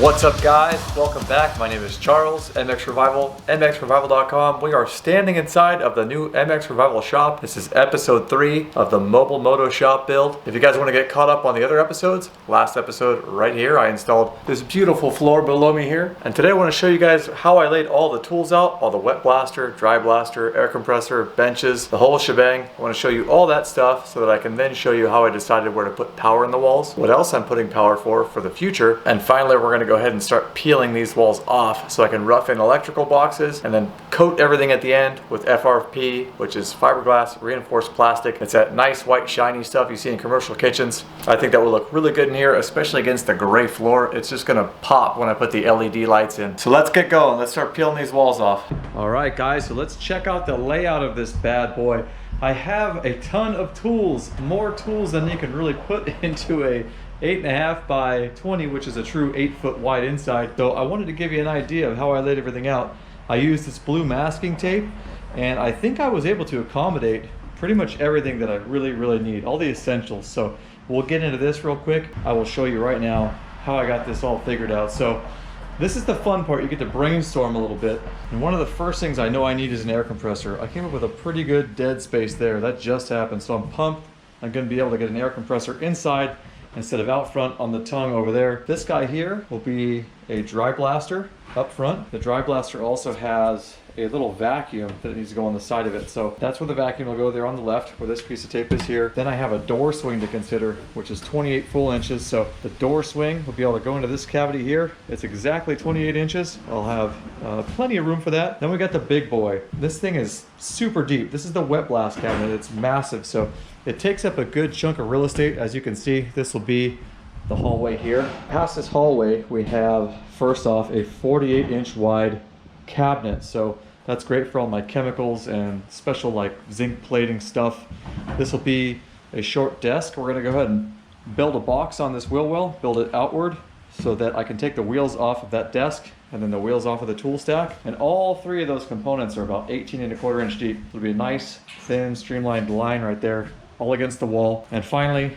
What's up guys, welcome back. My name is Charles, mXrevival, mXrevival.com. We are standing inside of the new mXrevival shop. This is episode 3 of the mobile moto shop build. If you guys want to get caught up on the other episodes, last episode right here, I installed this beautiful floor below me here. And today I want to show you guys how I laid all the tools out, all the wet blaster, dry blaster, air compressor, benches, the whole shebang. I want to show you all that stuff so that I can then show you how I decided where to put power in the walls, what else I'm putting power for the future, and finally we're going to go ahead and start peeling these walls off so I can rough in electrical boxes and then coat everything at the end with FRP, which is fiberglass reinforced plastic. It's that nice white shiny stuff you see in commercial kitchens. I think that will look really good in here, especially against the gray floor. It's just gonna pop when I put the LED lights in. So let's get going. Let's start peeling these walls off. All right guys, so let's check out the layout of this bad boy. I have a ton of tools, more tools than you can really put into a 8.5 by 20, which is a true 8-foot wide inside. So I wanted to give you an idea of how I laid everything out. I used this blue masking tape, and I think I was able to accommodate pretty much everything that I really need, all the essentials. So we'll get into this real quick. I will show you right now how I got this all figured out. So this is the fun part. You get to brainstorm a little bit. And one of the first things I know I need is an air compressor. I came up with a pretty good dead space there. That just happened. So I'm pumped. I'm going to be able to get an air compressor inside instead of out front on the tongue over there. This guy here will be a dry blaster up front. The dry blaster also has a little vacuum that needs to go on the side of it. So that's where the vacuum will go there on the left, where this piece of tape is here. Then I have a door swing to consider, which is 28 full inches. So the door swing will be able to go into this cavity here. It's exactly 28 inches. I'll have plenty of room for that. Then we got the big boy. This thing is super deep. This is the wet blast cabinet. It's massive. So it takes up a good chunk of real estate. As you can see, this will be the hallway here. Past this hallway, we have, first off, a 48-inch wide cabinet. So that's great for all my chemicals and special like zinc plating stuff. This will be a short desk. We're gonna go ahead and build a box on this wheel well, build it outward so that I can take the wheels off of that desk and then the wheels off of the tool stack. And all three of those components are about 18.25 inch deep. It'll be a nice, thin, streamlined line right there, all against the wall. And finally,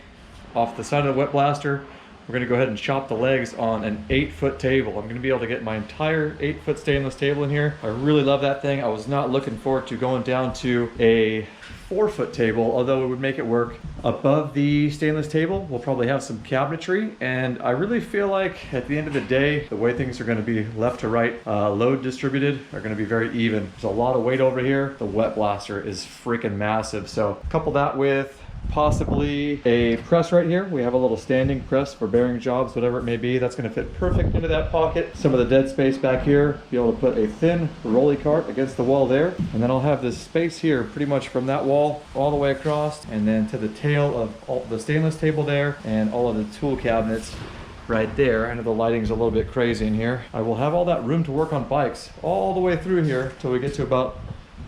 off the side of the wet blaster, we're gonna go ahead and chop the legs on an 8-foot table. I'm gonna be able to get my entire 8-foot stainless table in here. I really love that thing. I was not looking forward to going down to a 4-foot table, although it would make it work. Above the stainless table, we'll probably have some cabinetry, and I really feel like at the end of the day, the way things are gonna be left to right, load distributed, are gonna be very even. There's a lot of weight over here. The wet blaster is freaking massive. So couple that with possibly a press right here. We have a little standing press for bearing jobs, whatever it may be. That's going to fit perfect into that pocket. Some of the dead space back here, be able to put a thin rolly cart against the wall there. And then I'll have this space here pretty much from that wall all the way across and then to the tail of all the stainless table there and all of the tool cabinets right there. I know the lighting's a little bit crazy in here. I will have all that room to work on bikes all the way through here till we get to about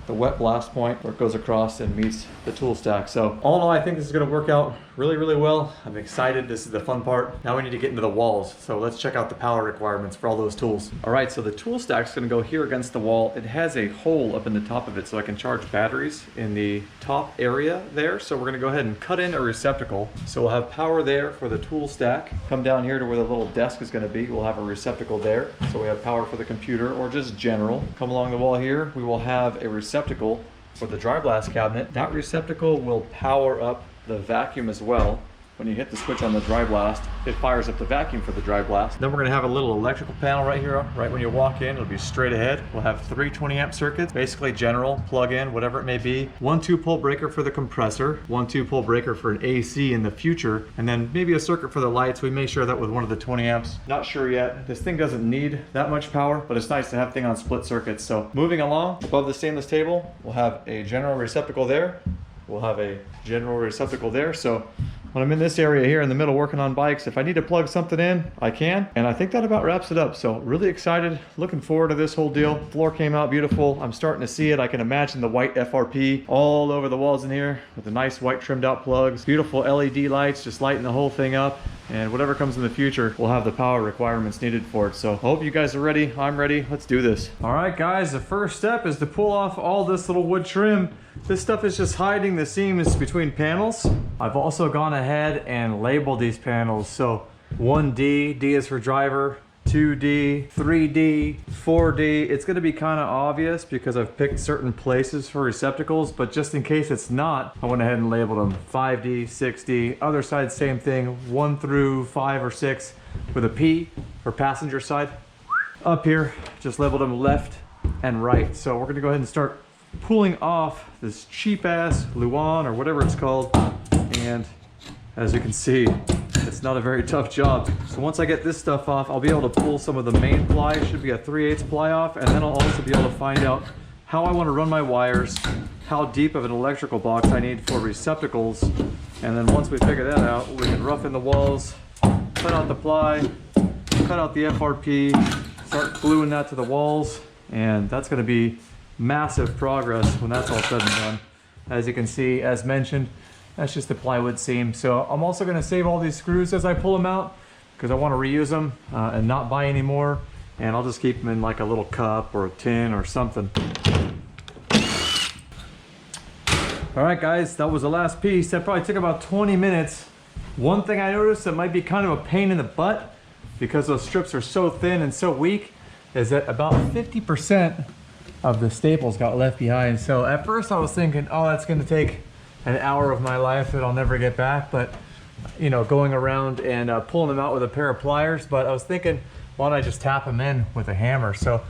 the wet blast point where it goes across and meets the tool stack. So all in all, I think this is gonna work out really well. I'm excited. This is the fun part. Now we need to get into the walls. So let's check out the power requirements for all those tools. All right, so the tool stack's gonna go here against the wall. It has a hole up in the top of it so I can charge batteries in the top area there. So we're gonna go ahead and cut in a receptacle. So we'll have power there for the tool stack. Come down here to where the little desk is gonna be. We'll have a receptacle there. So we have power for the computer or just general. Come along the wall here. We will have a receptacle for the dry blast cabinet. That receptacle will power up the vacuum as well. When you hit the switch on the dry blast, it fires up the vacuum for the dry blast. Then we're gonna have a little electrical panel right here, right when you walk in. It'll be straight ahead. We'll have 3 20-amp circuits, basically general, plug-in, whatever it may be. 1 2-pole breaker for the compressor, 1 2-pole breaker for an AC in the future, and then maybe a circuit for the lights. We may share that with one of the 20 amps. Not sure yet. This thing doesn't need that much power, but it's nice to have thing on split circuits. So moving along, above the stainless table, we'll have a general receptacle there. We'll have a general receptacle there. So when I'm in this area here in the middle working on bikes, if I need to plug something in, I can. And I think that about wraps it up. So really excited, looking forward to this whole deal. Floor came out beautiful. I'm starting to see it. I can imagine the white FRP all over the walls in here with the nice white trimmed out plugs, beautiful LED lights, just lighting the whole thing up. And whatever comes in the future, we'll have the power requirements needed for it. So I hope you guys are ready. I'm ready. Let's do this. All right, guys, the first step is to pull off all this little wood trim. This stuff is just hiding the seams between panels. I've also gone ahead and labeled these panels. So 1D, D is for driver, 2 2D, 3D, 4D. It's gonna be kind of obvious because I've picked certain places for receptacles, but just in case it's not, I went ahead and labeled them 5D, 6D. Other side, same thing, 1 through 5 or 6 with a P for passenger side. Up here, just labeled them left and right. So we're gonna go ahead and start pulling off this cheap ass Luan or whatever it's called. And as you can see, it's not a very tough job. So once I get this stuff off, I'll be able to pull some of the main ply. It should be a 3/8 ply off, and then I'll also be able to find out how I want to run my wires, how deep of an electrical box I need for receptacles. And then once we figure that out, we can rough in the walls, cut out the ply, cut out the FRP, start gluing that to the walls, and that's going to be massive progress when that's all said and done. As you can see, as mentioned, that's just the plywood seam. So I'm also going to save all these screws as I pull them out because I want to reuse them and not buy any more. And I'll just keep them in like a little cup or a tin or something. All right, guys, that was the last piece. That probably took about 20 minutes. One thing I noticed that might be kind of a pain in the butt because those strips are so thin and so weak is that about 50% of the staples got left behind. So at first I was thinking, oh, that's going to take an hour of my life that I'll never get back, but you know, going around and pulling them out with a pair of pliers. But I was thinking, why don't I just tap them in with a hammer? So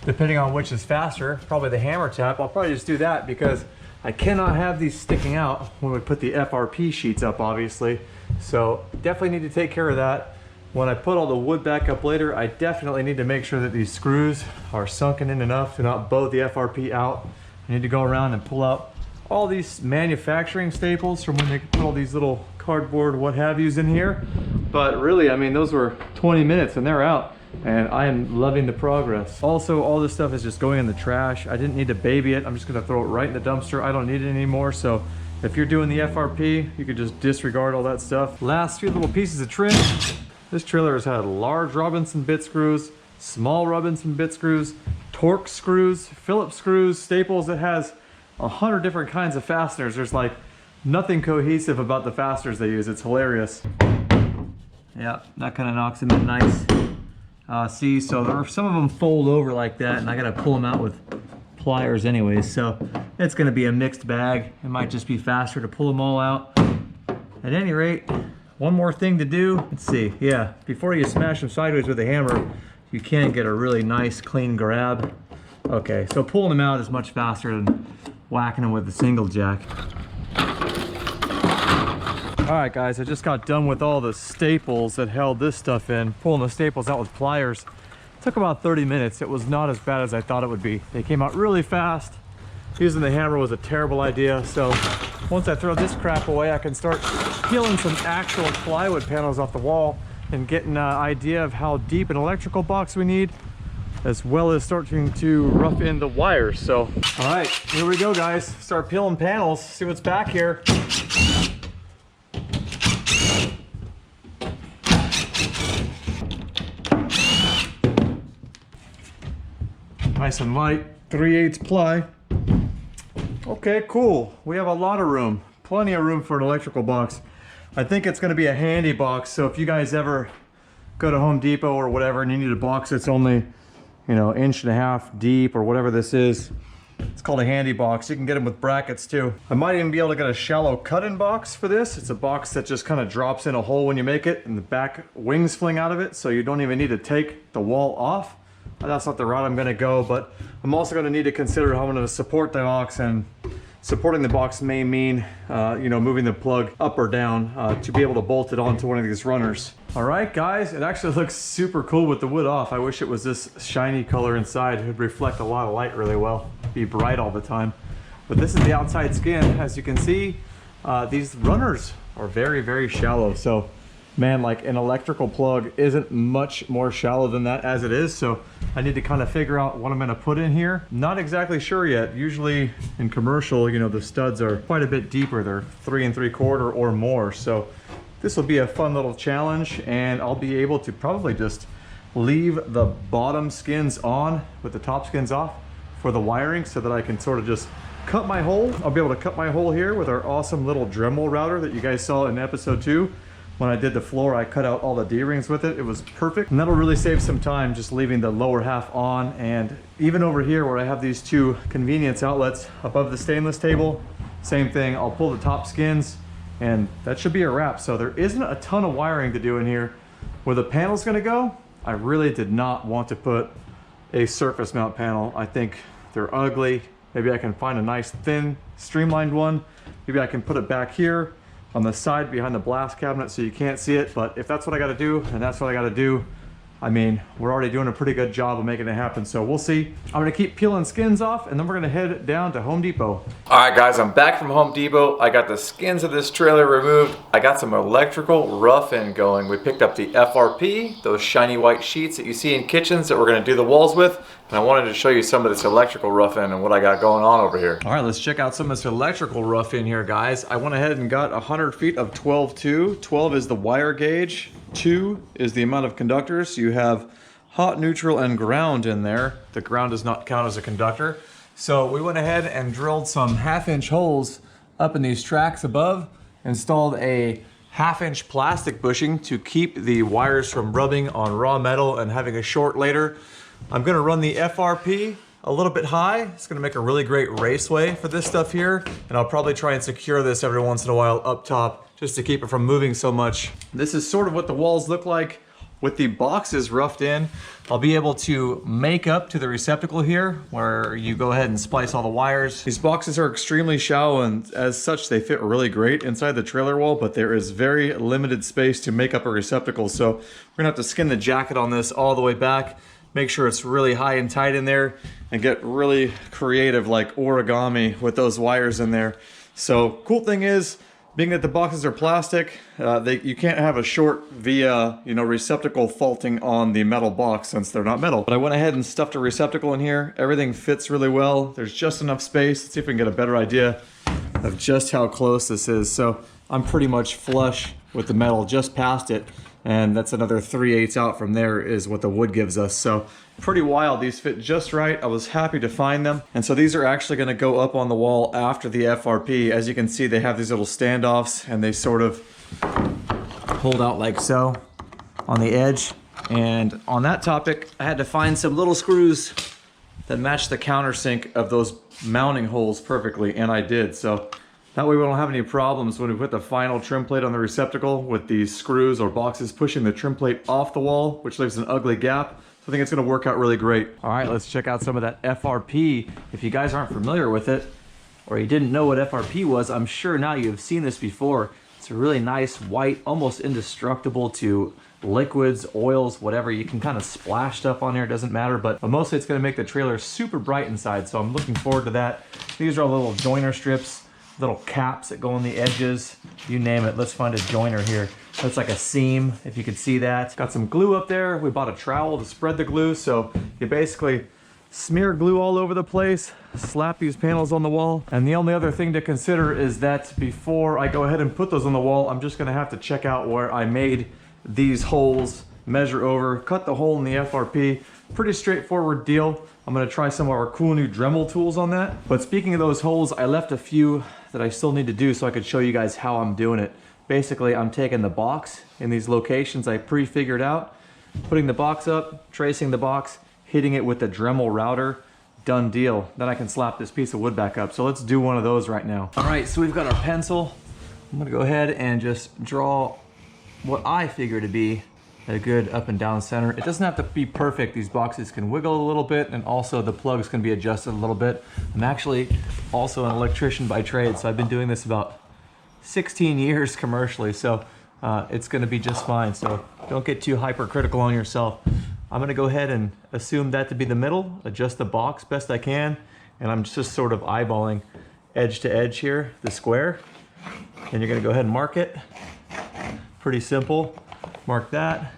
depending on which is faster, probably the hammer tap, I'll probably just do that because I cannot have these sticking out when we put the FRP sheets up, obviously. So definitely need to take care of that. When I put all the wood back up later, I definitely need to make sure that these screws are sunken in enough to not bow the FRP out. I need to go around and pull out all these manufacturing staples from when they put all these little cardboard what have yous in here. But really, I mean, those were 20 minutes and they're out, and I am loving the progress. Also, all this stuff is just going in the trash. I didn't need to baby it. I'm just gonna throw it right in the dumpster. I don't need it anymore. So if you're doing the FRP, you could just disregard all that stuff. Last few little pieces of trim. This trailer has had large Robinson bit screws, small Robinson bit screws, Torx screws, Phillips screws, staples. It has 100 different kinds of fasteners. There's like nothing cohesive about the fasteners they use. It's hilarious. Yeah, that kind of knocks them in nice. See, so there are, some of them fold over like that, and I gotta pull them out with pliers anyways. So it's gonna be a mixed bag. It might just be faster to pull them all out. At any rate, one more thing to do. Let's see, yeah, before you smash them sideways with a hammer, you can get a really nice clean grab. Okay, so pulling them out is much faster than whacking them with a single jack. All right, guys, I just got done with all the staples that held this stuff in. Pulling the staples out with pliers. It took about 30 minutes. It was not as bad as I thought it would be. They came out really fast. Using the hammer was a terrible idea. So once I throw this crap away, I can start peeling some actual plywood panels off the wall and getting an idea of how deep an electrical box we need, as well as starting to rough in the wires. So, all right, here we go, guys. Start peeling panels, see what's back here. Nice and light, 3/8 ply. Okay, cool. We have a lot of room, plenty of room for an electrical box. I think it's gonna be a handy box, so if you guys ever go to Home Depot or whatever and you need a box that's only, you know, 1.5 inches deep or whatever this is, it's called a handy box. You can get them with brackets too. I might even be able to get a shallow cut-in box for this. It's a box that just kind of drops in a hole when you make it and the back wings fling out of it, so you don't even need to take the wall off. That's not the route I'm gonna go, but I'm also gonna need to consider how I'm gonna support the box, and supporting the box may mean, you know, moving the plug up or down to be able to bolt it onto one of these runners. All right, guys, it actually looks super cool with the wood off. I wish it was this shiny color inside. It would reflect a lot of light really well, be bright all the time. But this is the outside skin. As you can see, these runners are very, very shallow. So, man, like an electrical plug isn't much more shallow than that as it is. So I need to kind of figure out what I'm gonna put in here. Not exactly sure yet. Usually in commercial, you know, the studs are quite a bit deeper. They're 3 3/4 or more. So this will be a fun little challenge, and I'll be able to probably just leave the bottom skins on with the top skins off for the wiring so that I can sort of just cut my hole. I'll be able to cut my hole here with our awesome little Dremel router that you guys saw in episode 2. when I did the floor, I cut out all the D-rings with it. It was perfect. And that'll really save some time just leaving the lower half on. And even over here where I have these two convenience outlets above the stainless table, same thing. I'll pull the top skins and that should be a wrap. So there isn't a ton of wiring to do in here. Where the panel's gonna go, I really did not want to put a surface mount panel. I think they're ugly. Maybe I can find a nice thin streamlined one. Maybe I can put it back here on the side behind the blast cabinet so you can't see it. But if that's what I gotta do, and that's what I gotta do, I mean, we're already doing a pretty good job of making it happen, so we'll see. I'm gonna keep peeling skins off and then we're gonna head down to Home Depot. All right guys, I'm back from Home Depot. I got the skins of this trailer removed. I got some electrical rough-in going. We picked up the FRP, those shiny white sheets that you see in kitchens that we're gonna do the walls with. And I wanted to show you some of this electrical rough-in and what I got going on over here. All right, let's check out some of this electrical rough-in here, guys. I went ahead and got 100 feet of 12-2. 12 is the wire gauge. 2 is the amount of conductors. You have hot, neutral, and ground in there. The ground does not count as a conductor. So we went ahead and drilled some 1/2-inch holes up in these tracks above, installed a 1/2-inch plastic bushing to keep the wires from rubbing on raw metal and having a short later. I'm gonna run the FRP a little bit high. It's gonna make a really great raceway for this stuff here. And I'll probably try and secure this every once in a while up top just to keep it from moving so much. This is sort of what the walls look like with the boxes roughed in. I'll be able to make up to the receptacle here where you go ahead and splice all the wires. These boxes are extremely shallow and as such they fit really great inside the trailer wall, but there is very limited space to make up a receptacle. So we're gonna have to skin the jacket on this all the way back. Make sure it's really high and tight in there and get really creative like origami with those wires in there. So cool thing is, being that the boxes are plastic, you can't have a short via receptacle faulting on the metal box since they're not metal. But I went ahead and stuffed a receptacle in here. Everything fits really well. There's just enough space. Let's see if we can get a better idea of just how close this is. So I'm pretty much flush with the metal just past it. And that's another 3/8 out from there is what the wood gives us. So pretty wild. These fit just right. I was happy to find them. And so these are actually going to go up on the wall after the FRP. As you can see, they have these little standoffs and they sort of hold out like so on the edge. And on that topic, I had to find some little screws that match the countersink of those mounting holes perfectly, and I did. So that way we don't have any problems when we put the final trim plate on the receptacle with these screws or boxes pushing the trim plate off the wall, which leaves an ugly gap. So I think it's gonna work out really great. All right, let's check out some of that FRP. If you guys aren't familiar with it, or you didn't know what FRP was, I'm sure now you've seen this before. It's a really nice white, almost indestructible to liquids, oils, whatever. You can kind of splash stuff on here, it doesn't matter, but mostly it's gonna make the trailer super bright inside, so I'm looking forward to that. These are all little joiner strips, little caps that go on the edges, you name it. Let's find a joiner here. That's like a seam, if you could see that. Got some glue up there. We bought a trowel to spread the glue, so you basically smear glue all over the place, slap these panels on the wall. And the only other thing to consider is that before I go ahead and put those on the wall, I'm just gonna have to check out where I made these holes, measure over, cut the hole in the FRP. Pretty straightforward deal. I'm gonna try some of our cool new Dremel tools on that. But speaking of those holes, I left a few that I still need to do so I could show you guys how I'm doing it. Basically, I'm taking the box in these locations I pre-figured out, putting the box up, tracing the box, hitting it with the Dremel router, done deal. Then I can slap this piece of wood back up. So let's do one of those right now. All right, so we've got our pencil. I'm gonna go ahead and just draw what I figure to be a good up and down center. It doesn't have to be perfect. These boxes can wiggle a little bit, and also the plugs can be adjusted a little bit. I'm actually also an electrician by trade, so I've been doing this about 16 years commercially, so it's gonna be just fine. So don't get too hypercritical on yourself. I'm gonna go ahead and assume that to be the middle, adjust the box best I can, and I'm just sort of eyeballing edge to edge here, the square. And you're gonna go ahead and mark it. Pretty simple. Mark that,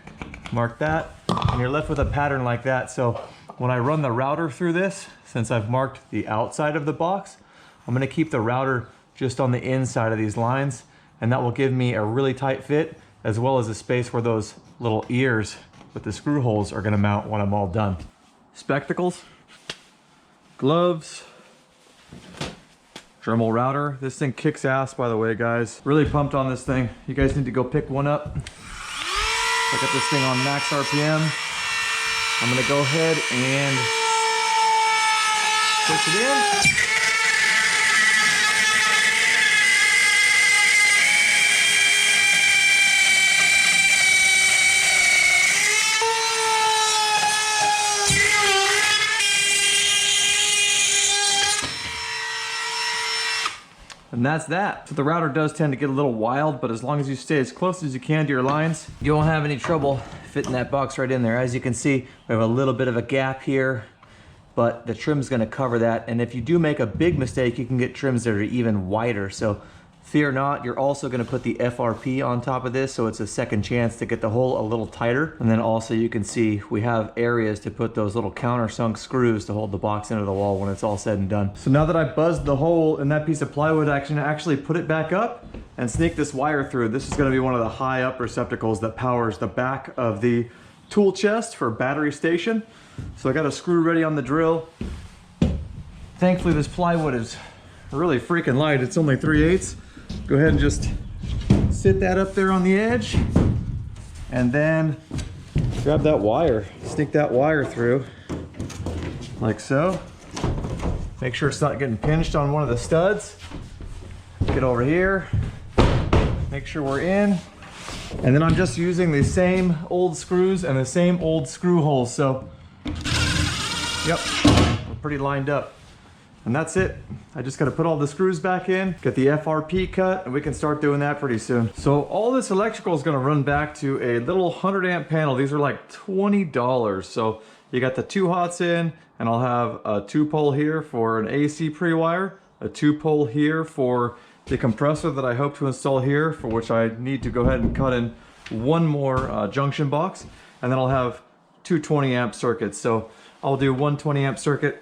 and you're left with a pattern like that. So when I run the router through this, since I've marked the outside of the box, I'm gonna keep the router just on the inside of these lines, and that will give me a really tight fit, as well as a space where those little ears with the screw holes are gonna mount when I'm all done. Spectacles, gloves, Dremel router. This thing kicks ass, by the way, guys. Really pumped on this thing. You guys need to go pick one up. I got this thing on max RPM. I'm gonna go ahead and push it in. And that's that. So the router does tend to get a little wild, but as long as you stay as close as you can to your lines, you won't have any trouble fitting that box right in there. As you can see, we have a little bit of a gap here, but the trim's gonna cover that. And if you do make a big mistake, you can get trims that are even wider. So fear not, you're also gonna put the FRP on top of this, so it's a second chance to get the hole a little tighter. And then also you can see we have areas to put those little countersunk screws to hold the box into the wall when it's all said and done. So now that I buzzed the hole in that piece of plywood, I can actually put it back up and sneak this wire through. This is gonna be one of the high up receptacles that powers the back of the tool chest for battery station. So I got a screw ready on the drill. Thankfully this plywood is really freaking light. It's only 3/8. Go ahead and just sit that up there on the edge and then grab that wire, stick that wire through like so. Make sure it's not getting pinched on one of the studs. Get over here, make sure we're in. And then I'm just using the same old screws and the same old screw holes. So, yep, we're pretty lined up. And that's it. I just gotta put all the screws back in, get the FRP cut, and we can start doing that pretty soon. So all this electrical is gonna run back to a little 100 amp panel. These are like $20. So you got the 2 hots in, and I'll have a 2-pole here for an AC pre-wire, a 2-pole here for the compressor that I hope to install here, for which I need to go ahead and cut in one more junction box, and then I'll have 2 20 amp circuits. So I'll do one 20 amp circuit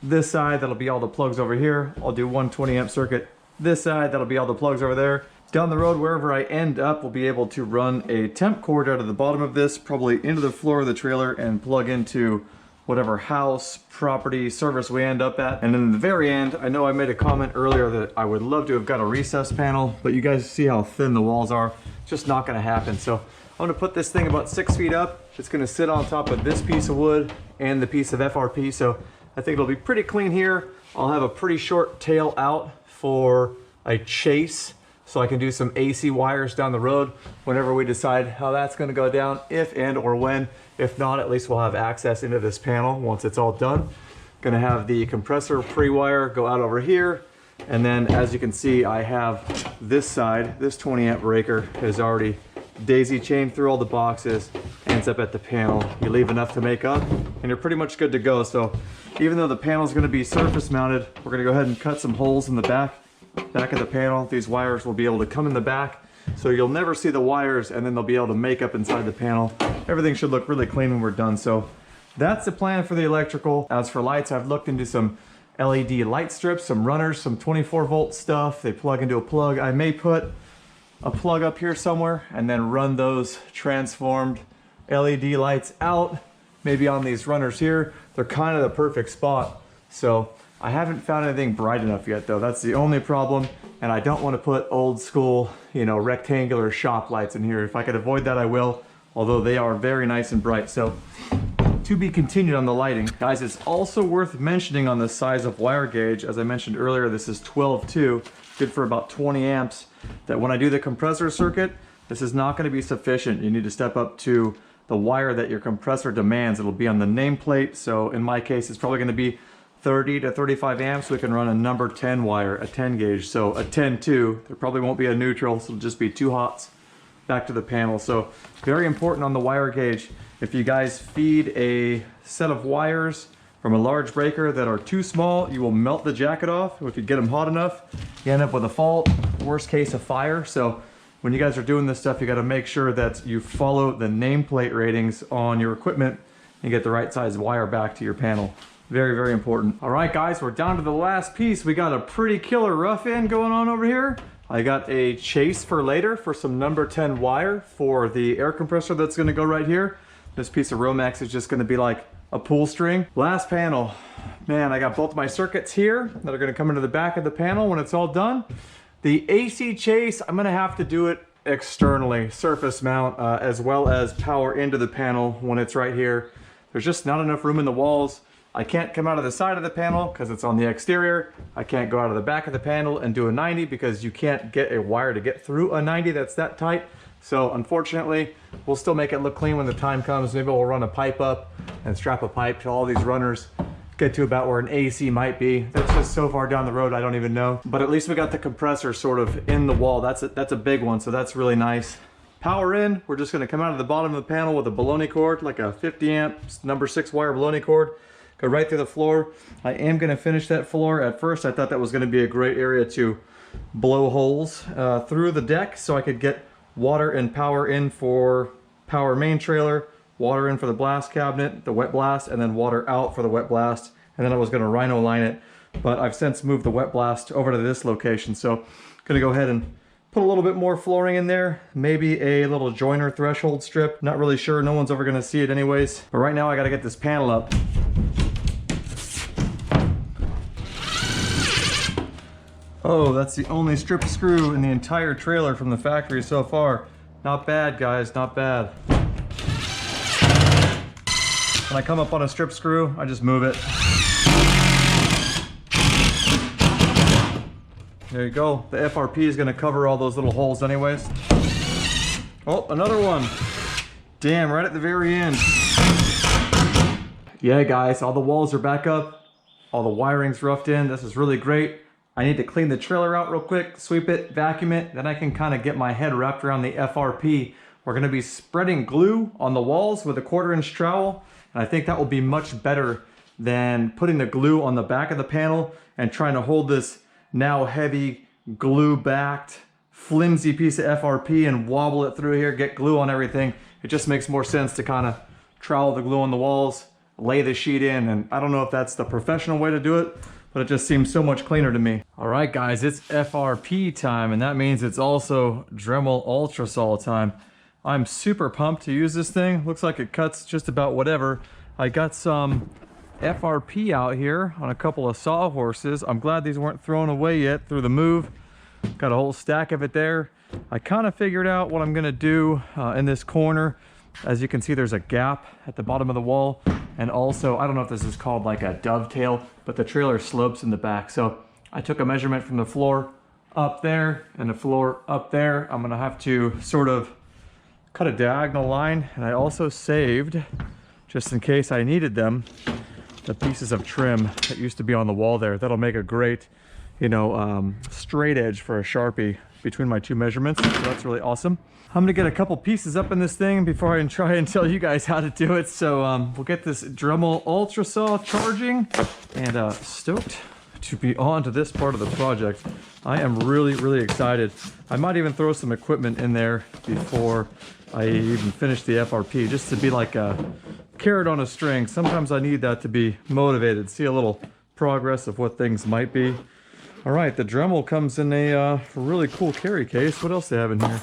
this side, that'll be all the plugs over here. I'll do one 20 amp circuit this side, that'll be all the plugs over there. Down the road, wherever I end up, we'll be able to run a temp cord out of the bottom of this, probably into the floor of the trailer, and plug into whatever house, property, service we end up at. And in the very end, I know I made a comment earlier that I would love to have got a recess panel, but you guys see how thin the walls are. Just not gonna happen. So I'm gonna put this thing about 6 feet up. It's gonna sit on top of this piece of wood and the piece of FRP. So I think it'll be pretty clean here. I'll have a pretty short tail out for a chase, so I can do some AC wires down the road whenever we decide how that's gonna go down, if and or when. If not, at least we'll have access into this panel once it's all done. Gonna have the compressor pre-wire go out over here. And then as you can see, I have this side, this 20 amp breaker is already daisy chained through all the boxes, ends up at the panel. You leave enough to make up and you're pretty much good to go. So even though the panel is going to be surface mounted, we're going to go ahead and cut some holes in the back of the panel. These wires will be able to come in the back, so you'll never see the wires, and then they'll be able to make up inside the panel. Everything should look really clean when we're done. So that's the plan for the electrical. As for lights, I've looked into some LED light strips, some runners, some 24 volt stuff. They plug into a plug. I may put a plug up here somewhere and then run those transformed LED lights out, maybe on these runners here. They're kind of the perfect spot. So I haven't found anything bright enough yet though. That's the only problem. And I don't want to put old school, you know, rectangular shop lights in here. If I could avoid that, I will, although they are very nice and bright. So to be continued on the lighting. Guys, it's also worth mentioning on the size of wire gauge. As I mentioned earlier, this is 12.2, good for about 20 amps. That when I do the compressor circuit, this is not going to be sufficient. You need to step up to the wire that your compressor demands. It'll be on the nameplate. So in my case, it's probably going to be 30 to 35 amps. We can run a number 10 wire, a 10 gauge. So a 10-2, there probably won't be a neutral, so it'll just be 2 hots back to the panel. So very important on the wire gauge. If you guys feed a set of wires from a large breaker that are too small, you will melt the jacket off. If you get them hot enough, you end up with a fault, worst case, a fire. So when you guys are doing this stuff, you got to make sure that you follow the nameplate ratings on your equipment and get the right size wire back to your panel. Very, very important. All right, guys, we're down to the last piece. We got a pretty killer rough end going on over here. I got a chase for later for some number 10 wire for the air compressor that's going to go right here. This piece of Romex is just going to be like a pull string. Last panel. Man, I got both my circuits here that are gonna come into the back of the panel when it's all done. The AC chase, I'm gonna have to do it externally, surface mount, as well as power into the panel when it's right here. There's just not enough room in the walls. I can't come out of the side of the panel because it's on the exterior. I can't go out of the back of the panel and do a 90 because you can't get a wire to get through a 90 that's that tight. So unfortunately, we'll still make it look clean when the time comes. Maybe we'll run a pipe up and strap a pipe to all these runners, get to about where an AC might be. That's just so far down the road, I don't even know. But at least we got the compressor sort of in the wall. That's a big one, so that's really nice. Power in, we're just gonna come out of the bottom of the panel with a baloney cord, like a 50 amp number 6 wire baloney cord. Go right through the floor. I am gonna finish that floor. At first, I thought that was gonna be a great area to blow holes through the deck so I could get water and power in for power main trailer, water in for the blast cabinet, the wet blast, and then water out for the wet blast. And then I was gonna rhino line it, but I've since moved the wet blast over to this location. So gonna go ahead and put a little bit more flooring in there, maybe a little joiner threshold strip. Not really sure, no one's ever gonna see it anyways. But right now I gotta get this panel up. Oh, that's the only strip screw in the entire trailer from the factory so far. Not bad, guys, not bad. When I come up on a strip screw, I just move it. There you go. The FRP is gonna cover all those little holes anyways. Oh, another one. Damn, right at the very end. Yeah, guys, all the walls are back up. All the wiring's roughed in. This is really great. I need to clean the trailer out real quick, sweep it, vacuum it, then I can kind of get my head wrapped around the FRP. We're gonna be spreading glue on the walls with a 1/4 inch trowel, and I think that will be much better than putting the glue on the back of the panel and trying to hold this now heavy, glue-backed, flimsy piece of FRP and wobble it through here, get glue on everything. It just makes more sense to kind of trowel the glue on the walls, lay the sheet in, and I don't know if that's the professional way to do it, but it just seems so much cleaner to me. All right, guys, it's FRP time, and that means it's also Dremel Ultra Saw time. I'm super pumped to use this thing. Looks like it cuts just about whatever. I got some FRP out here on a couple of sawhorses. I'm glad these weren't thrown away yet through the move. Got a whole stack of it there. I kind of figured out what I'm gonna do in this corner. As you can see, there's a gap at the bottom of the wall. And also, I don't know if this is called like a dovetail, but the trailer slopes in the back. So I took a measurement from the floor up there and the floor up there. I'm gonna have to sort of cut a diagonal line. And I also saved, just in case I needed them, the pieces of trim that used to be on the wall there. That'll make a great, you know, straight edge for a Sharpie between my two measurements. So that's really awesome. I'm gonna get a couple pieces up in this thing before I try and tell you guys how to do it. So we'll get this Dremel Ultra Saw charging, and stoked to be on to this part of the project. I am really, really excited. I might even throw some equipment in there before I even finish the FRP, just to be like a carrot on a string. Sometimes I need that to be motivated, see a little progress of what things might be. All right, the Dremel comes in a really cool carry case. What else do they have in here?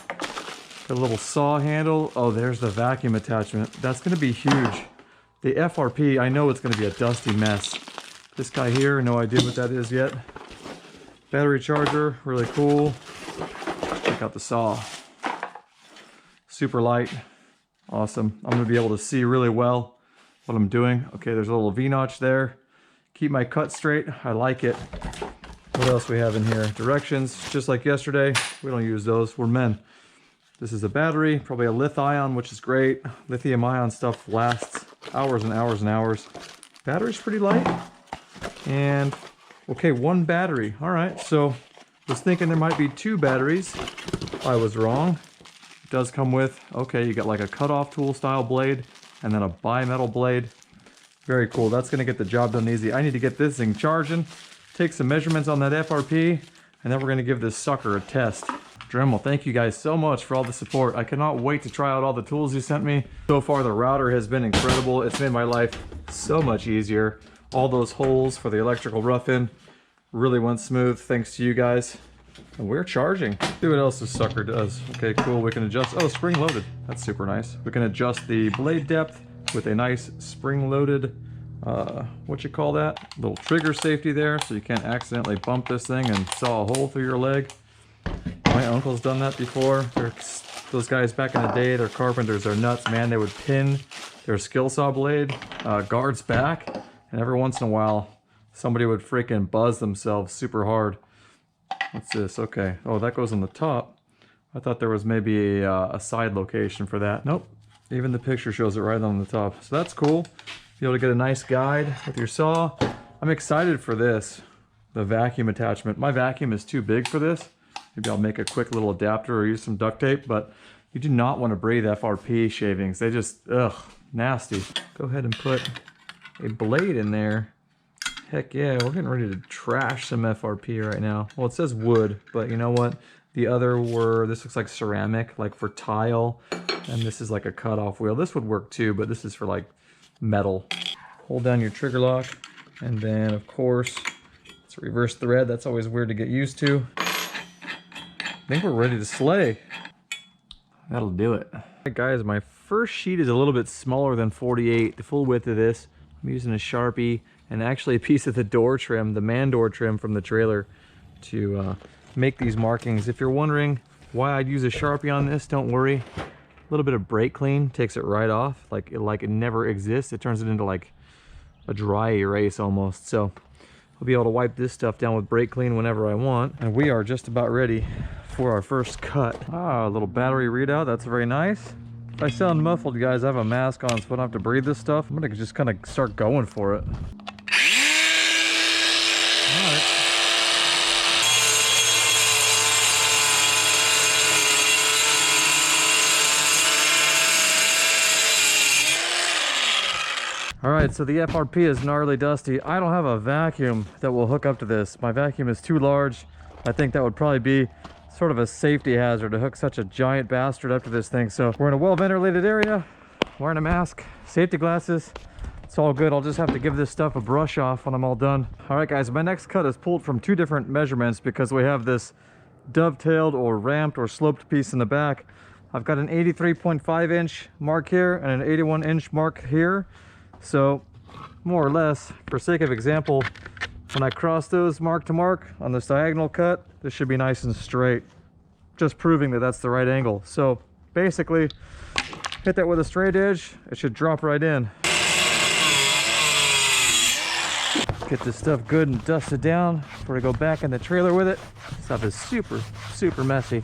Got a little saw handle. Oh, there's the vacuum attachment. That's gonna be huge. The FRP, I know it's gonna be a dusty mess. This guy here, no idea what that is yet. Battery charger, really cool. Check out the saw. Super light, awesome. I'm gonna be able to see really well what I'm doing. Okay, there's a little V-notch there. Keep my cut straight, I like it. What else we have in here? Directions, just like yesterday. We don't use those, we're men. This is a battery, probably a lithium, which is great. Lithium ion stuff lasts hours and hours and hours. Battery's pretty light. And, okay, one battery. All right, so I was thinking there might be two batteries. I was wrong. It does come with, okay, you got like a cutoff tool style blade and then a bimetal blade. Very cool, that's gonna get the job done easy. I need to get this thing charging, take some measurements on that FRP, and then we're gonna give this sucker a test. Dremel, thank you guys so much for all the support. I cannot wait to try out all the tools you sent me. So far, the router has been incredible. It's made my life so much easier. All those holes for the electrical rough-in really went smooth thanks to you guys. And we're charging. See what else this sucker does. Okay, cool, we can adjust, oh, spring loaded. That's super nice. We can adjust the blade depth with a nice spring-loaded, what you call that? Little trigger safety there, so you can't accidentally bump this thing and saw a hole through your leg. My uncle's done that before. Those guys back in the day, they're carpenters, they're nuts, man. They would pin their skill saw blade guards back, and every once in a while, somebody would freaking buzz themselves super hard. What's this? Okay. Oh, that goes on the top. I thought there was maybe a side location for that. Nope. Even the picture shows it right on the top. So that's cool. Be able to get a nice guide with your saw. I'm excited for this, the vacuum attachment. My vacuum is too big for this. Maybe I'll make a quick little adapter or use some duct tape, but you do not want to breathe FRP shavings. They just, ugh, nasty. Go ahead and put a blade in there. Heck yeah, we're getting ready to trash some FRP right now. Well, it says wood, but you know what? The other this looks like ceramic, like for tile, and this is like a cutoff wheel. This would work too, but this is for like metal. Hold down your trigger lock, and then of course, it's a reverse thread. That's always weird to get used to. I think we're ready to slay. That'll do it. Alright guys, my first sheet is a little bit smaller than 48, the full width of this. I'm using a Sharpie and actually a piece of the door trim, the man door trim from the trailer, to make these markings. If you're wondering why I'd use a Sharpie on this, don't worry. A little bit of brake clean takes it right off, like it never exists. It turns it into like a dry erase almost. So I'll be able to wipe this stuff down with brake clean whenever I want. And we are just about ready for our first cut. Ah, a little battery readout, that's very nice. If I sound muffled, guys, I have a mask on, so I don't have to breathe this stuff. I'm gonna just kind of start going for it. Alright, so the FRP is gnarly dusty. I don't have a vacuum that will hook up to this. My vacuum is too large. I think that would probably be sort of a safety hazard to hook such a giant bastard up to this thing. So we're in a well-ventilated area, wearing a mask, safety glasses. It's all good. I'll just have to give this stuff a brush off when I'm all done. Alright guys, my next cut is pulled from two different measurements because we have this dovetailed or ramped or sloped piece in the back. I've got an 83.5 inch mark here and an 81 inch mark here. So more or less, for sake of example, when I cross those mark to mark on this diagonal cut, this should be nice and straight, just proving that that's the right angle. So basically, hit that with a straight edge, it should drop right in. Get this stuff good and dusted down before I go back in the trailer with it. This stuff is super, super messy.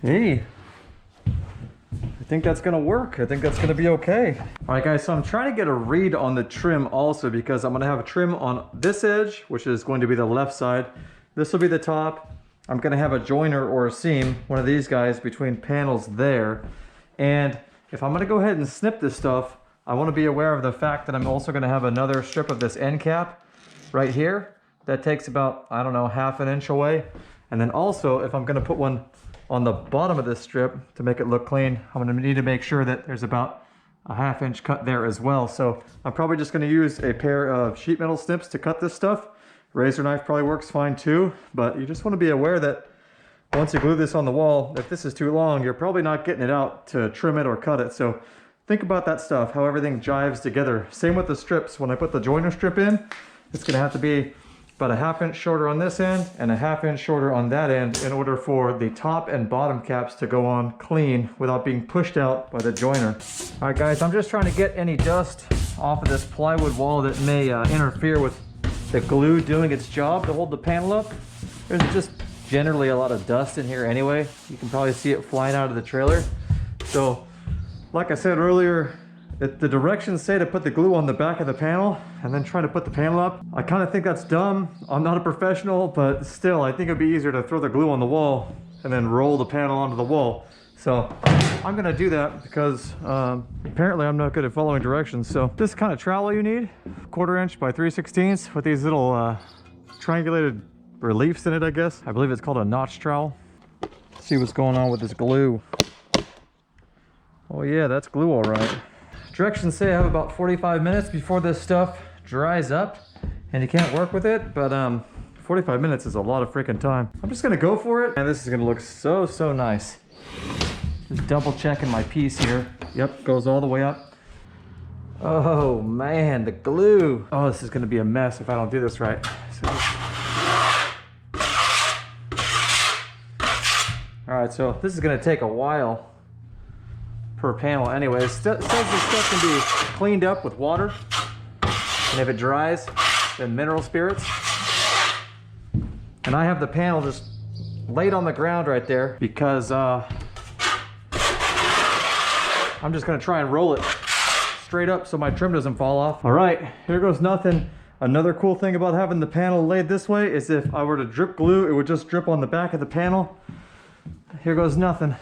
Hey, I think that's gonna work. I think that's gonna be okay. All right guys, so I'm trying to get a read on the trim also because I'm gonna have a trim on this edge, which is going to be the left side. This will be the top. I'm gonna have a joiner or a seam, one of these guys between panels there. And if I'm gonna go ahead and snip this stuff, I wanna be aware of the fact that I'm also gonna have another strip of this end cap right here. That takes about, I don't know, ½ inch away. And then also, if I'm gonna put one on the bottom of this strip to make it look clean, I'm gonna need to make sure that there's about a ½ inch cut there as well. So I'm probably just gonna use a pair of sheet metal snips to cut this stuff. Razor knife probably works fine too, but you just wanna be aware that once you glue this on the wall, if this is too long, you're probably not getting it out to trim it or cut it. So think about that stuff, how everything jives together. Same with the strips. When I put the joiner strip in, it's gonna have to be about a ½ inch shorter on this end and a ½ inch shorter on that end in order for the top and bottom caps to go on clean without being pushed out by the joiner. All right guys, I'm just trying to get any dust off of this plywood wall that may interfere with the glue doing its job to hold the panel up. There's just generally a lot of dust in here anyway. You can probably see it flying out of the trailer. So like I said earlier, the directions say to put the glue on the back of the panel and then try to put the panel up. I kind of think that's dumb. I'm not a professional, but still, I think it'd be easier to throw the glue on the wall and then roll the panel onto the wall. So I'm gonna do that because apparently I'm not good at following directions. So this kind of trowel you need, 1/4 inch by 3/16 with these little triangulated reliefs in it, I guess. I believe it's called a notch trowel. Let's see what's going on with this glue. Oh yeah, that's glue all right. Directions say I have about 45 minutes before this stuff dries up and you can't work with it, but 45 minutes is a lot of freaking time. I'm just gonna go for it. And this is gonna look so, so nice. Just double checking my piece here. Yep, goes all the way up. Oh man, the glue. Oh, this is gonna be a mess if I don't do this right. All right, so this is gonna take a while per panel anyway. It says this stuff can be cleaned up with water. And if it dries, then mineral spirits. And I have the panel just laid on the ground right there because I'm just gonna try and roll it straight up so my trim doesn't fall off. All right, here goes nothing. Another cool thing about having the panel laid this way is if I were to drip glue, it would just drip on the back of the panel. Here goes nothing.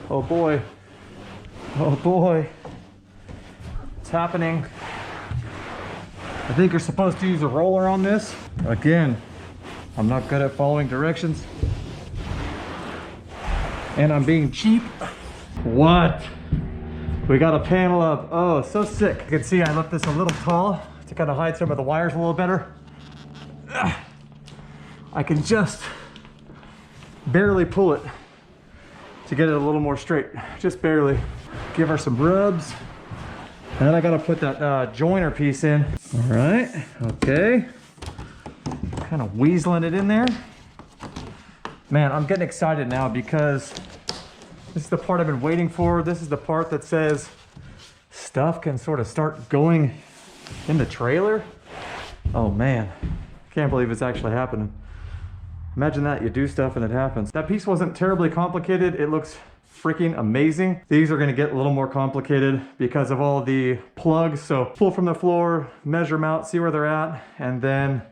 Oh boy. Oh boy. It's happening. I think you're supposed to use a roller on this. Again, I'm not good at following directions. And I'm being cheap. What? We got a panel up. Oh, so sick. You can see I left this a little tall to kind of hide some of the wires a little better. I can just barely pull it to get it a little more straight. Just barely. Give her some rubs. And then I gotta put that joiner piece in. All right, okay. Kind of weaseling it in there. Man, I'm getting excited now because this is the part I've been waiting for. This is the part that says stuff can sort of start going in the trailer. Oh man, can't believe it's actually happening. Imagine that, you do stuff and it happens. That piece wasn't terribly complicated. It looks freaking amazing. These are gonna get a little more complicated because of all the plugs. So pull from the floor, measure them out, see where they're at. And then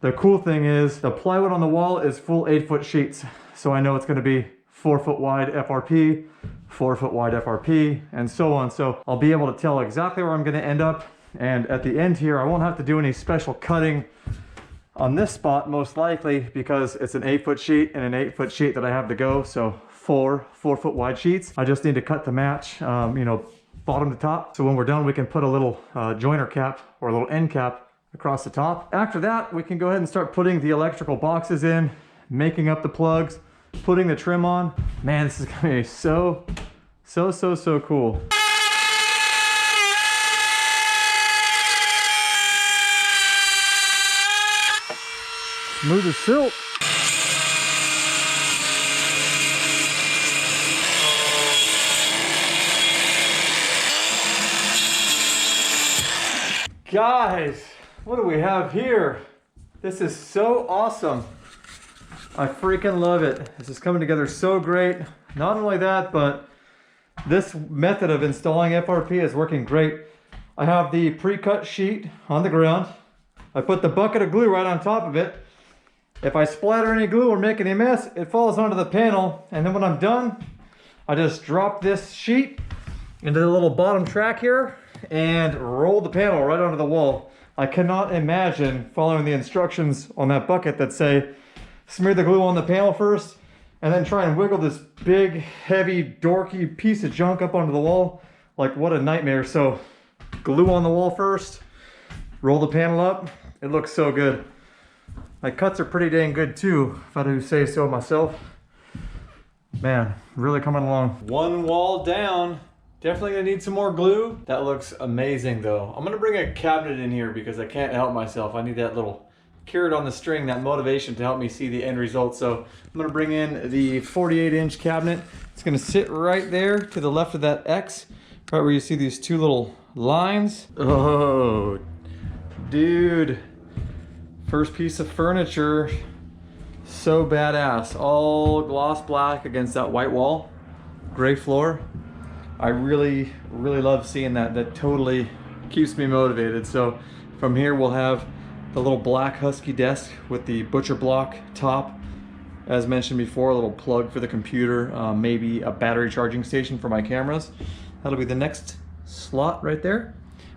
the cool thing is the plywood on the wall is full 8-foot sheets. So I know it's gonna be 4-foot wide FRP, 4-foot wide FRP, and so on. So I'll be able to tell exactly where I'm gonna end up. And at the end here, I won't have to do any special cutting on this spot, most likely, because it's an 8-foot sheet and an 8-foot sheet that I have to go. So 4-foot wide sheets. I just need to cut the match, you know, bottom to top. So when we're done, we can put a little joiner cap or a little end cap across the top. After that, we can go ahead and start putting the electrical boxes in, making up the plugs, putting the trim on. Man, this is gonna be so cool. Smooth as silk. Guys, what do we have here? This is so awesome. I freaking love it. This is coming together so great. Not only that, but this method of installing FRP is working great. I have the pre-cut sheet on the ground. I put the bucket of glue right on top of it. If I splatter any glue or make any mess, it falls onto the panel. And then when I'm done, I just drop this sheet into the little bottom track here and roll the panel right onto the wall. I cannot imagine following the instructions on that bucket that say, smear the glue on the panel first, and then try and wiggle this big, heavy, dorky piece of junk up onto the wall. Like, what a nightmare. So, glue on the wall first, roll the panel up. It looks so good. My cuts are pretty dang good too, if I do say so myself. Man, really coming along. One wall down. Definitely gonna need some more glue. That looks amazing though. I'm gonna bring a cabinet in here because I can't help myself. I need that little carrot on the string, that motivation to help me see the end result. So I'm gonna bring in the 48-inch cabinet. It's gonna sit right there to the left of that X, right where you see these two little lines. Oh, dude. First piece of furniture. So badass. All gloss black against that white wall. Gray floor. I really love seeing that. That totally keeps me motivated. So from here we'll have the little black husky desk with the butcher block top. As mentioned before, a little plug for the computer, maybe a battery charging station for my cameras. That'll be the next slot right there.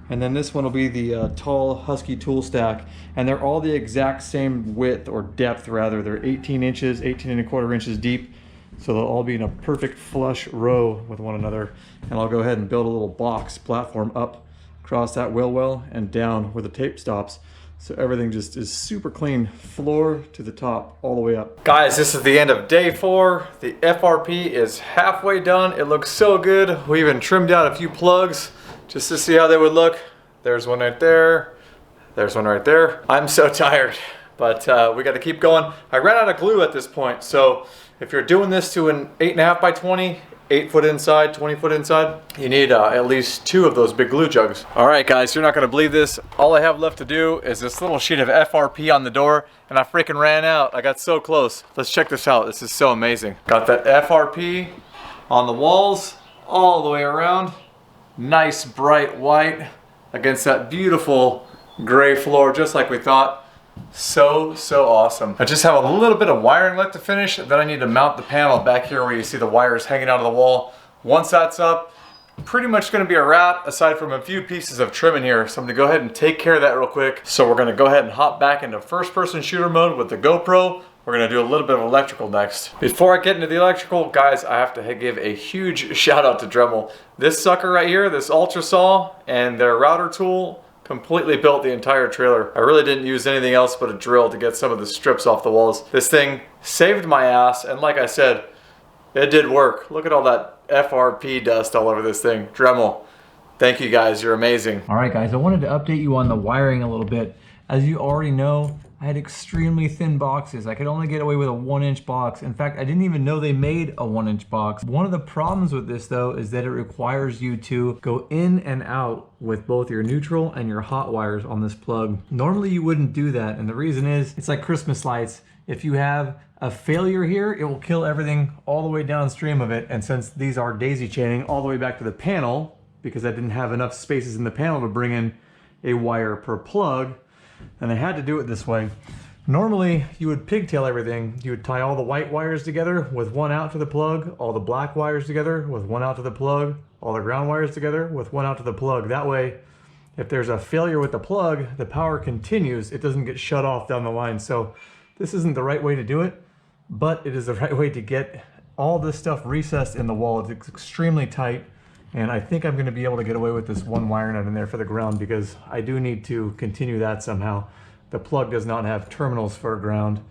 And then this one will be the tall husky tool stack. And they're all the exact same width, or depth rather. They're 18 inches, 18 1/4 inches deep. so they'll all be in a perfect flush row with one another. And I'll go ahead and build a little box platform up across that wheel well and down where the tape stops. So everything just is super clean, floor to the top, all the way up. Guys, this is the end of day 4. The FRP is halfway done. It looks so good. We even trimmed out a few plugs just to see how they would look. There's one right there. There's one right there. I'm so tired, but we got to keep going. I ran out of glue at this point, so if you're doing this to an 8.5 by 20, 8 foot inside, 20 foot inside, you need at least 2 of those big glue jugs. All right, guys, you're not gonna believe this. All I have left to do is this little sheet of FRP on the door, and I freaking ran out. I got so close. Let's check this out. This is so amazing. Got that FRP on the walls all the way around. Nice bright white against that beautiful gray floor, just like we thought. So awesome. I just have a little bit of wiring left to finish. Then I need to mount the panel back here where you see the wires hanging out of the wall. Once that's up, pretty much going to be a wrap aside from a few pieces of trim in here. So I'm going to go ahead and take care of that real quick. So we're going to go ahead and hop back into first person shooter mode with the GoPro. We're going to do a little bit of electrical next. Before I get into the electrical, guys, I have to give a huge shout out to Dremel. This sucker right here, this Ultra Saw and their router tool, completely built the entire trailer. I really didn't use anything else but a drill to get some of the strips off the walls. This thing saved my ass, and like I said, it did work. Look at all that FRP dust all over this thing. Dremel, thank you guys, you're amazing. All right guys, I wanted to update you on the wiring a little bit. As you already know, I had extremely thin boxes. I could only get away with a 1-inch box. In fact, I didn't even know they made a 1-inch box. One of the problems with this though is that it requires you to go in and out with both your neutral and your hot wires on this plug. Normally you wouldn't do that, and the reason is, it's like Christmas lights. If you have a failure here, it will kill everything all the way downstream of it. And since these are daisy chaining all the way back to the panel, because I didn't have enough spaces in the panel to bring in a wire per plug, and I had to do it this way. Normally, you would pigtail everything. You would tie all the white wires together with one out to the plug, all the black wires together with one out to the plug, all the ground wires together with one out to the plug. That way, if there's a failure with the plug, the power continues. It doesn't get shut off down the line. So this isn't the right way to do it, but it is the right way to get all this stuff recessed in the wall. It's extremely tight. And I think I'm going to be able to get away with this one wire nut in there for the ground, because I do need to continue that somehow. The plug does not have terminals for ground,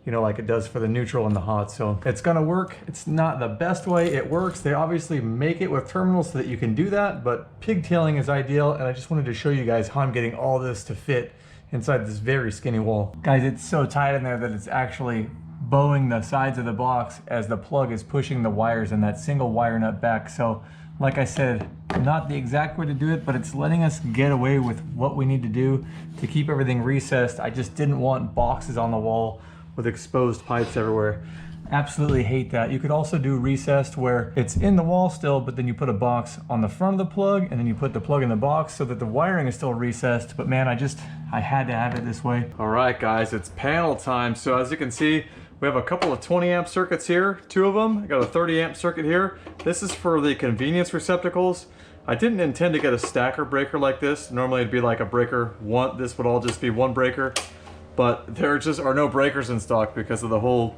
you know, like it does for the neutral and the hot. So it's going to work. It's not the best way. It works. They obviously make it with terminals so that you can do that, but pigtailing is ideal. And I just wanted to show you guys how I'm getting all this to fit inside this very skinny wall. Guys, it's so tight in there that it's actually bowing the sides of the box as the plug is pushing the wires and that single wire nut back. So like I said, not the exact way to do it, but it's letting us get away with what we need to do to keep everything recessed. I just didn't want boxes on the wall with exposed pipes everywhere. Absolutely hate that. You could also do recessed where it's in the wall still, but then you put a box on the front of the plug and then you put the plug in the box so that the wiring is still recessed. But man, I had to have it this way. All right guys, it's panel time. So as you can see, we have a couple of 20 amp circuits here, 2 of them. I got a 30 amp circuit here. This is for the convenience receptacles. I didn't intend to get a stacker breaker like this. Normally it'd be like a breaker one. This would all just be one breaker, but there just are no breakers in stock because of the whole,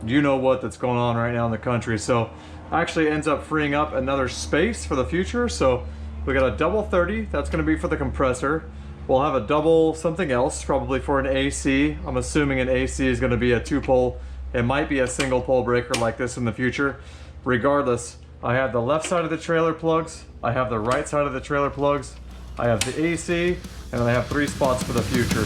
you know what, that's going on right now in the country. So actually ends up freeing up another space for the future. So we got a double 30, that's gonna be for the compressor. We'll have a double something else, probably for an AC. I'm assuming an AC is gonna be a 2-pole. It might be a single pole breaker like this in the future. Regardless, I have the left side of the trailer plugs, I have the right side of the trailer plugs, I have the AC, and then I have 3 spots for the future.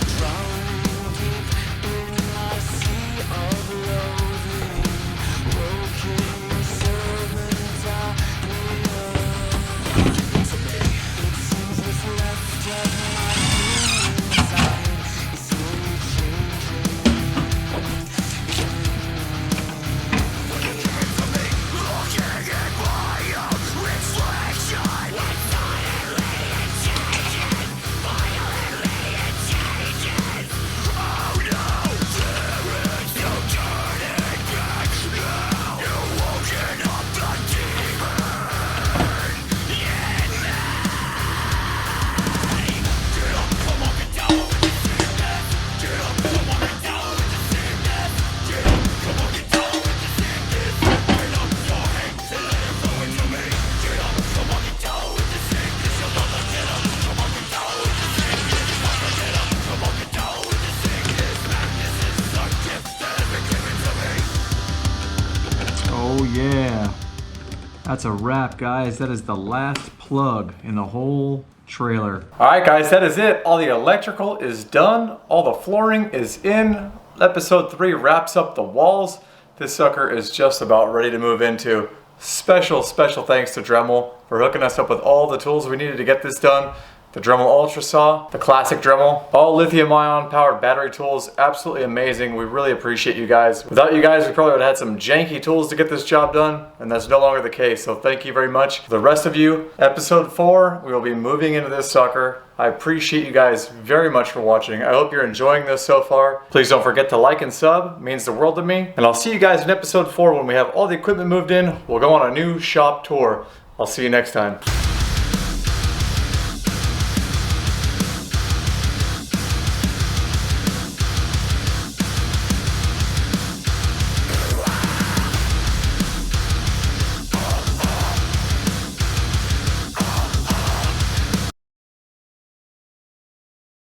That's a wrap, guys. That is the last plug in the whole trailer. All right, guys, that is it. All the electrical is done. All the flooring is in. Episode 3 wraps up the walls. This sucker is just about ready to move into. Special thanks to Dremel for hooking us up with all the tools we needed to get this done. The Dremel Ultra Saw, the classic Dremel, all lithium-ion powered battery tools, absolutely amazing. We really appreciate you guys. Without you guys, we probably would have had some janky tools to get this job done, and that's no longer the case, so thank you very much. For the rest of you, episode 4, we will be moving into this sucker. I appreciate you guys very much for watching. I hope you're enjoying this so far. Please don't forget to like and sub, it means the world to me. And I'll see you guys in episode 4 when we have all the equipment moved in. We'll go on a new shop tour. I'll see you next time.